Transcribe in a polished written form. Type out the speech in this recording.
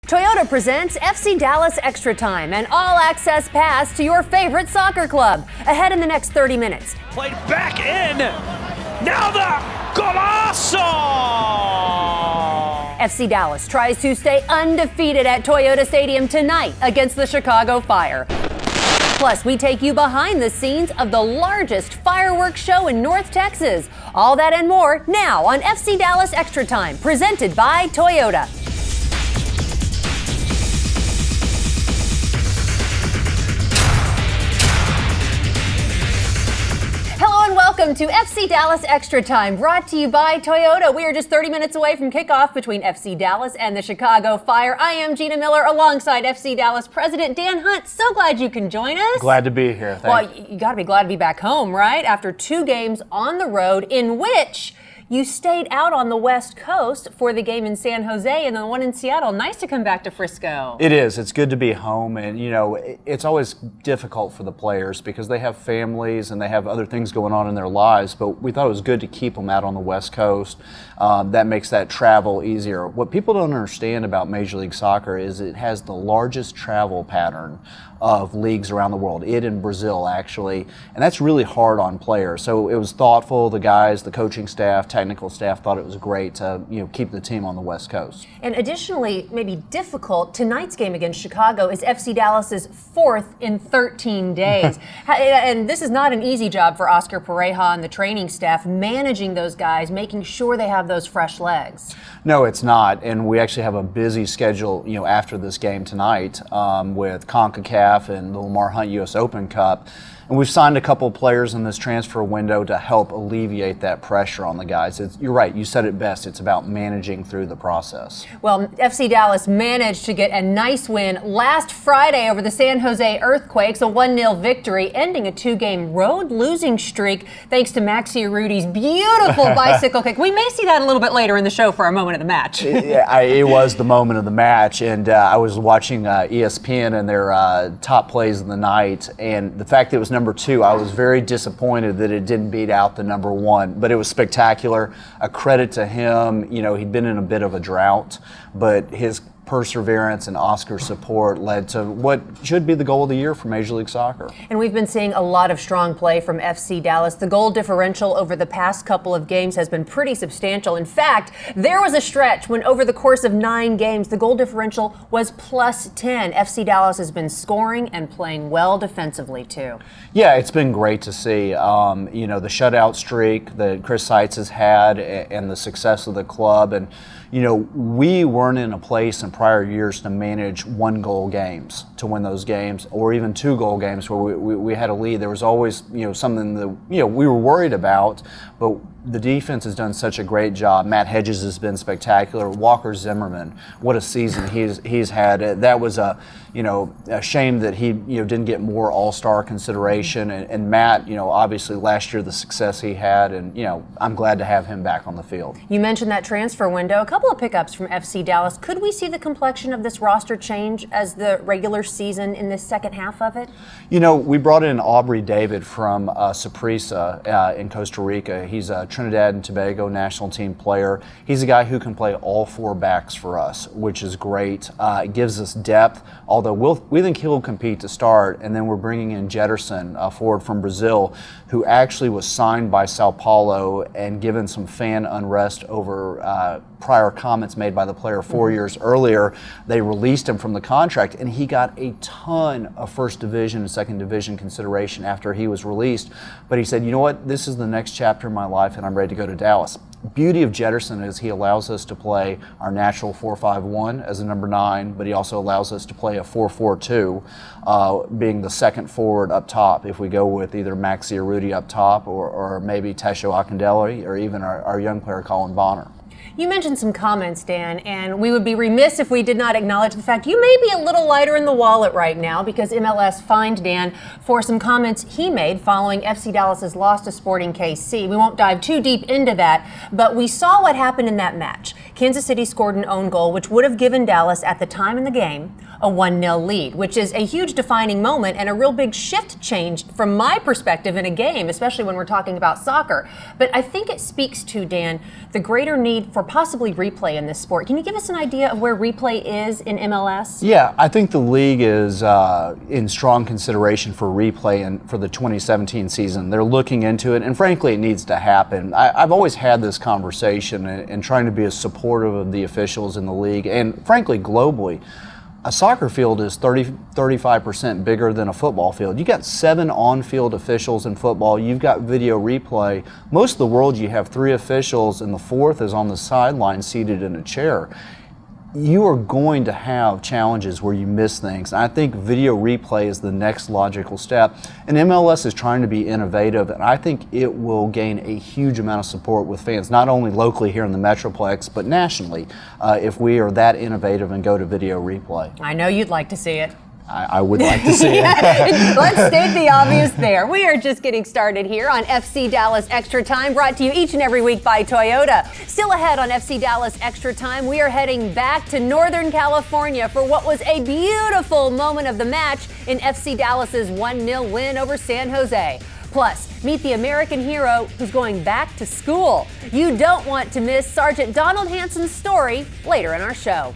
Toyota presents FC Dallas Extra Time, an all-access pass to your favorite soccer club. Ahead in the next 30 minutes. Played back in. Now the golazo! FC Dallas tries to stay undefeated at Toyota Stadium tonight against the Chicago Fire. Plus, we take you behind the scenes of the largest fireworks show in North Texas. All that and more now on FC Dallas Extra Time, presented by Toyota. Welcome to FC Dallas Extra Time, brought to you by Toyota. We are just 30 minutes away from kickoff between FC Dallas and the Chicago Fire. I am Gina Miller alongside FC Dallas President Dan Hunt. So glad you can join us. Glad to be here. Well, you got to be glad to be back home, right? After 2 games on the road in which you stayed out on the West Coast for the game in San Jose and the one in Seattle. Nice to come back to Frisco. It is. It's good to be home. And, you know, it's always difficult for the players because they have families and they have other things going on in their lives. But we thought it was good to keep them out on the West Coast. That makes that travel easier. What people don't understand about Major League Soccer is it has the largest travel pattern of leagues around the world. It in Brazil, actually. And that's really hard on players. So it was thoughtful. The guys, the coaching staff, technical staff thought it was great to keep the team on the West Coast. And additionally, maybe difficult, tonight's game against Chicago is FC Dallas's 4th in 13 days. And this is not an easy job for Oscar Pareja and the training staff, managing those guys, making sure they have those fresh legs. No, it's not. And we actually have a busy schedule, after this game tonight with CONCACAF and the Lamar Hunt U.S. Open Cup. And we've signed a couple of players in this transfer window to help alleviate that pressure on the guys. You're right, you said it best. It's about managing through the process. Well, FC Dallas managed to get a nice win last Friday over the San Jose Earthquakes, a 1-0 victory, ending a 2-game road losing streak thanks to Maxi Urruti's beautiful bicycle kick. We may see that a little bit later in the show for a moment of the match. It was the moment of the match, and I was watching ESPN and their top plays of the night, and the fact that it was number 2, I was very disappointed that it didn't beat out the number 1, but it was spectacular. A credit to him. He'd been in a bit of a drought, but his perseverance and Oscar's support led to what should be the goal of the year for Major League Soccer. And we've been seeing a lot of strong play from FC Dallas. The goal differential over the past couple of games has been pretty substantial. In fact, there was a stretch when over the course of 9 games, the goal differential was +10. FC Dallas has been scoring and playing well defensively too. Yeah, it's been great to see. The shutout streak that Chris Seitz has had and the success of the club. And, we weren't in a place in prior years to manage 1-goal games, to win those games, or even 2-goal games where we had a lead. There was always, something that, we were worried about, but the defense has done such a great job. Matt Hedges has been spectacular. Walker Zimmerman, what a season he's had. That was a shame that he didn't get more All-Star consideration. And Matt, obviously last year the success he had, and I'm glad to have him back on the field. You mentioned that transfer window. A couple of pickups from FC Dallas. Could we see the complexion of this roster change as the regular season in the second half of it? We brought in Aubrey David from Saprissa in Costa Rica. He's a Trinidad and Tobago national team player. He's a guy who can play all 4 backs for us, which is great. It gives us depth, although we think he'll compete to start. And then we're bringing in Jetterson, a forward from Brazil, who actually was signed by Sao Paulo and given some fan unrest over prior comments made by the player 4 years earlier. They released him from the contract, and he got a ton of first division and second division consideration after he was released. But he said, you know what, this is the next chapter in my life, and I'm ready to go to Dallas. Beauty of Jetterson is he allows us to play our natural 4-5-1 as a number 9, but he also allows us to play a 4-4-2, being the second forward up top. If we go with either Maxi Urruti up top or maybe Tesho Akindele or even our young player Colin Bonner. You mentioned some comments, Dan, and we would be remiss if we did not acknowledge the fact you may be a little lighter in the wallet right now because MLS fined Dan for some comments he made following FC Dallas's loss to Sporting KC. We won't dive too deep into that, but we saw what happened in that match. Kansas City scored an own goal, which would have given Dallas, at the time in the game, a 1-0 lead, which is a huge defining moment and a real big shift change from my perspective in a game, especially when we're talking about soccer. But I think it speaks to, Dan, the greater need for possibly replay in this sport. Can you give us an idea of where replay is in MLS? Yeah, I think the league is in strong consideration for replay for the 2017 season. They're looking into it, and frankly, it needs to happen. I've always had this conversation and trying to be as supportive of the officials in the league, and frankly, globally. A soccer field is 35% bigger than a football field. You got 7 on-field officials in football. You've got video replay. Most of the world, you have 3 officials, and the 4th is on the sideline seated in a chair. You are going to have challenges where you miss things. And I think video replay is the next logical step. And MLS is trying to be innovative, and I think it will gain a huge amount of support with fans, not only locally here in the Metroplex, but nationally, if we are that innovative and go to video replay. I know you'd like to see it. I would like to see it. Let's state the obvious there. We are just getting started here on FC Dallas Extra Time, brought to you each and every week by Toyota. Still ahead on FC Dallas Extra Time, we are heading back to Northern California for what was a beautiful moment of the match in FC Dallas's 1-0 win over San Jose. Plus, meet the American hero who's going back to school. You don't want to miss Sergeant Donald Hanson's story later in our show.